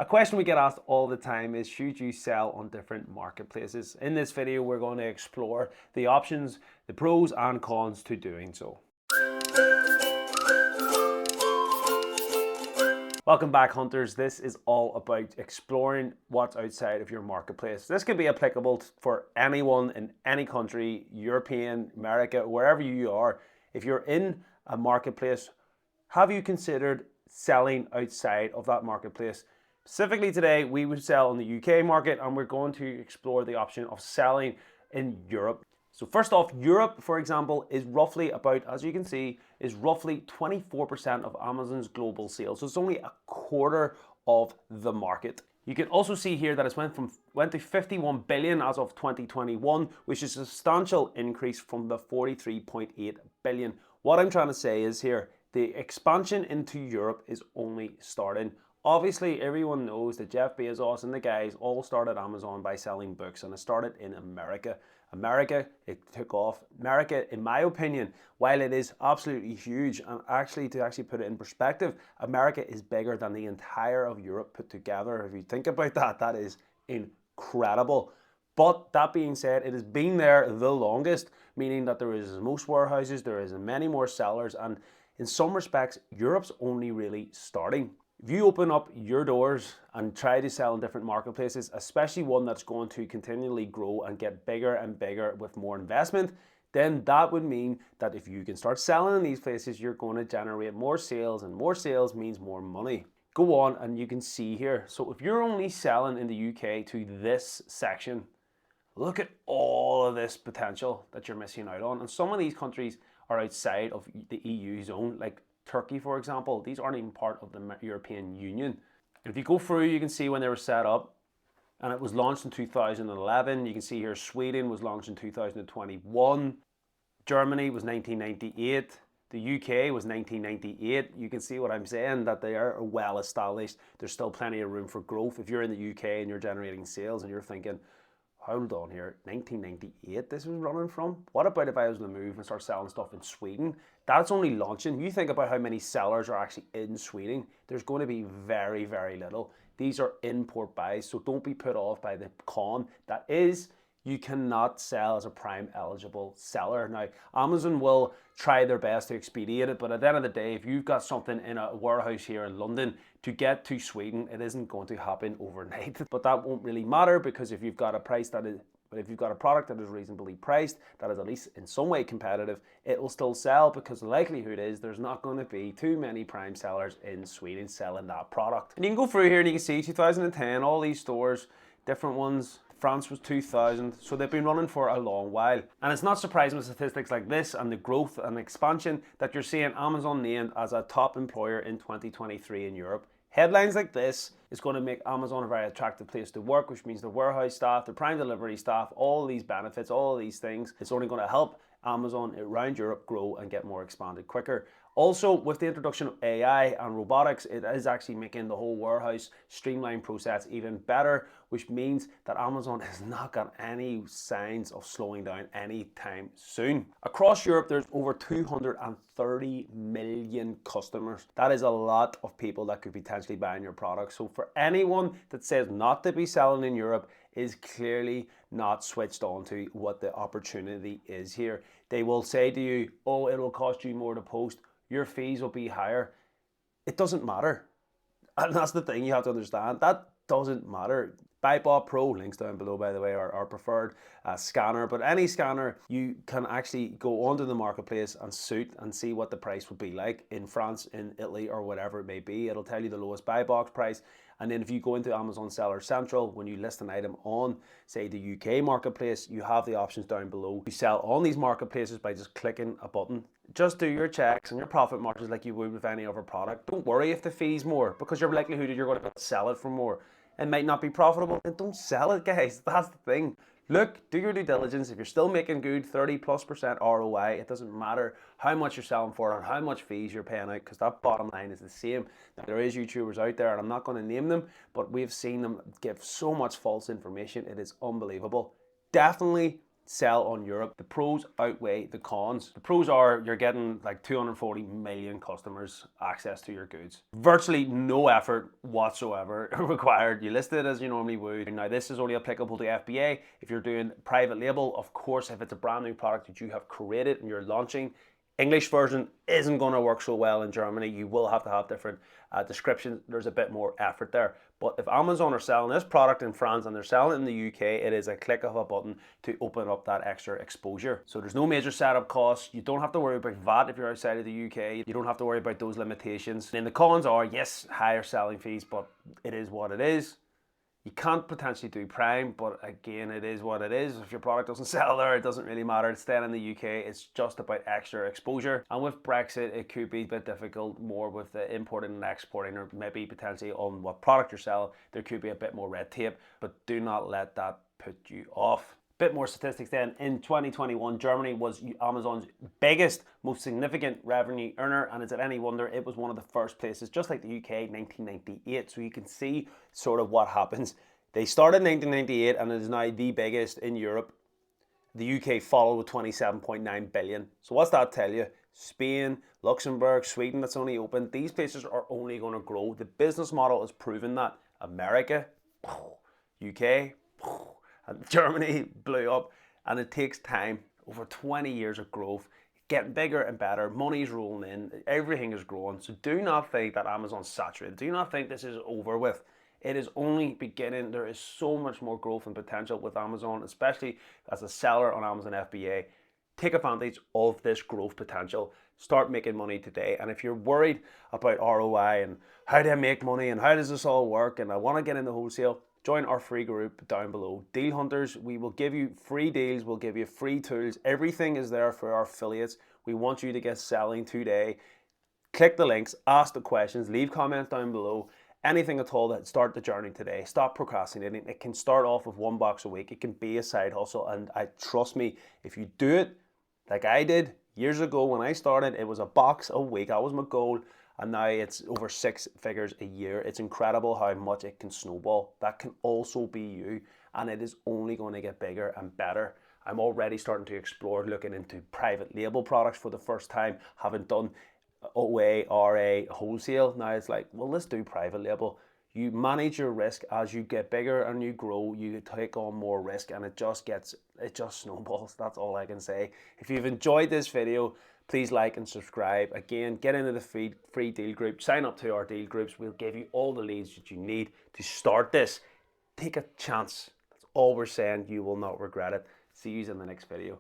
A question we get asked all the time is, should you sell on different marketplaces? In this video, we're going to explore the options, the pros and cons to doing so. Welcome back, hunters. This is all about exploring what's outside of your marketplace. This can be applicable for anyone in any country, European, America, wherever you are. If you're in a marketplace, have you considered selling outside of that marketplace? Specifically today, we would sell in the UK market, and we're going to explore the option of selling in Europe. So first off, Europe, for example, is roughly about, as you can see, is roughly 24% of Amazon's global sales. So it's only a quarter of the market. You can also see here that it went to 51 billion as of 2021, which is a substantial increase from the 43.8 billion. What I'm trying to say is here, the expansion into Europe is only starting. Obviously, everyone knows that Jeff Bezos and the guys all started Amazon by selling books, and it started in America. It took off. America, in my opinion, while it is absolutely huge, and to put it in perspective, America is bigger than the entire of Europe put together. If you think about that, that is incredible. But that being said, it has been there the longest, meaning that there is most warehouses, there is many more sellers, and in some respects, Europe's only really starting. If you open up your doors and try to sell in different marketplaces, especially one that's going to continually grow and get bigger and bigger with more investment, then that would mean that if you can start selling in these places, you're going to generate more sales, and more sales means more money. Go on and you can see here. So if you're only selling in the UK to this section, look at all of this potential that you're missing out on. And some of these countries are outside of the EU zone, like Turkey, for example. These aren't even part of the European Union. And if you go through, you can see when they were set up, and it was launched in 2011. You can see here Sweden was launched in 2021. Germany was 1998. The UK was 1998. You can see what I'm saying, that they are well established. There's still plenty of room for growth. If you're in the UK and you're generating sales and you're thinking, hold on here, 1998 this was running from? What about if I was to move and start selling stuff in Sweden? That's only launching. You think about how many sellers are actually in Sweden. There's going to be very, very little. These are import buys, so don't be put off by the con. That is, you cannot sell as a Prime eligible seller. Now, Amazon will try their best to expedite it, but at the end of the day, if you've got something in a warehouse here in London, to get to Sweden, it isn't going to happen overnight. But that won't really matter, because if you've got a product that is reasonably priced, that is at least in some way competitive, it will still sell, because the likelihood is there's not going to be too many Prime sellers in Sweden selling that product. And you can go through here and you can see 2010, all these stores, different ones. France was 2000, so they've been running for a long while. And it's not surprising with statistics like this and the growth and expansion that you're seeing Amazon named as a top employer in 2023 in Europe. Headlines like this is going to make Amazon a very attractive place to work, which means the warehouse staff, the Prime delivery staff, all these benefits, all these things, it's only going to help Amazon around Europe grow and get more expanded quicker. Also, with the introduction of AI and robotics, it is actually making the whole warehouse streamline process even better, which means that Amazon has not got any signs of slowing down anytime soon. Across Europe, there's over 230 million customers. That is a lot of people that could potentially buy your product. So for anyone that says not to be selling in Europe, is clearly not switched on to what the opportunity is here. They will say to you, oh, it will cost you more to post, your fees will be higher. It doesn't matter. And that's the thing you have to understand. That doesn't matter. BuyBot Pro, links down below by the way, are our preferred scanner. But any scanner, you can actually go onto the marketplace and suit and see what the price would be like in France, in Italy, or whatever it may be. It'll tell you the lowest buy box price. And then if you go into Amazon Seller Central, when you list an item on, say, the UK marketplace, you have the options down below. You sell on these marketplaces by just clicking a button. Just do your checks and your profit margins like you would with any other product. Don't worry if the fee's more, because your likelihood that you're going to sell it for more, it might not be profitable. Then don't sell it, guys. That's the thing. Look, do your due diligence. If you're still making good 30+% ROI, it doesn't matter how much you're selling for and how much fees you're paying out, because that bottom line is the same. Now, there is YouTubers out there, and I'm not going to name them, but we've seen them give so much false information. It is unbelievable. Definitely sell on Europe, the pros outweigh the cons. The pros are you're getting like 240 million customers access to your goods. Virtually no effort whatsoever required. You list it as you normally would. Now this is only applicable to FBA. If you're doing private label, of course, if it's a brand new product that you have created and you're launching, English version isn't going to work so well in Germany. You will have to have different descriptions. There's a bit more effort there. But if Amazon are selling this product in France and they're selling it in the UK, it is a click of a button to open up that extra exposure. So there's no major setup costs. You don't have to worry about VAT if you're outside of the UK. You don't have to worry about those limitations. And the cons are, yes, higher selling fees, but it is what it is. You can't potentially do Prime, but again, it is what it is. If your product doesn't sell there, it doesn't really matter. It's staying in the UK. It's just about extra exposure. And with Brexit, it could be a bit difficult more with the importing and exporting, or maybe potentially on what product you're selling. There could be a bit more red tape, but do not let that put you off. Bit more statistics then. In 2021, Germany was Amazon's biggest, most significant revenue earner, and is it any wonder it was one of the first places, just like the UK, 1998. So you can see sort of what happens. They started in 1998 and it is now the biggest in Europe. The UK followed with 27.9 billion. So what's that tell you? Spain, Luxembourg, Sweden, that's only open. These places are only going to grow. The business model has proven that. America, UK, and Germany blew up, and it takes time. Over 20 years of growth, getting bigger and better, money's rolling in, everything is growing. So do not think that Amazon's saturated. Do not think this is over with. It is only beginning. There is so much more growth and potential with Amazon, especially as a seller on Amazon FBA. Take advantage of this growth potential. Start making money today. And if you're worried about ROI and how do I make money and how does this all work and I want to get into wholesale, join our free group down below. Deal Hunters, we will give you free deals, we'll give you free tools. Everything is there for our affiliates. We want you to get selling today. Click the links, ask the questions, leave comments down below. Anything at all that start the journey today. Stop procrastinating. It can start off with $1 a week. It can be a side hustle. And trust me, if you do it like I did years ago when I started, it was $1 a week. That was my goal. And now it's over 6 figures a year. It's incredible how much it can snowball. That can also be you, and it is only going to get bigger and better. I'm already starting to explore looking into private label products for the first time, having done OA, RA, wholesale. Now it's like, well, let's do private label. You manage your risk as you get bigger and you grow, you take on more risk, and it just snowballs. That's all I can say. If you've enjoyed this video, please like and subscribe. Again, get into the free deal group. Sign up to our deal groups. We'll give you all the leads that you need to start this. Take a chance. That's all we're saying. You will not regret it. See you in the next video.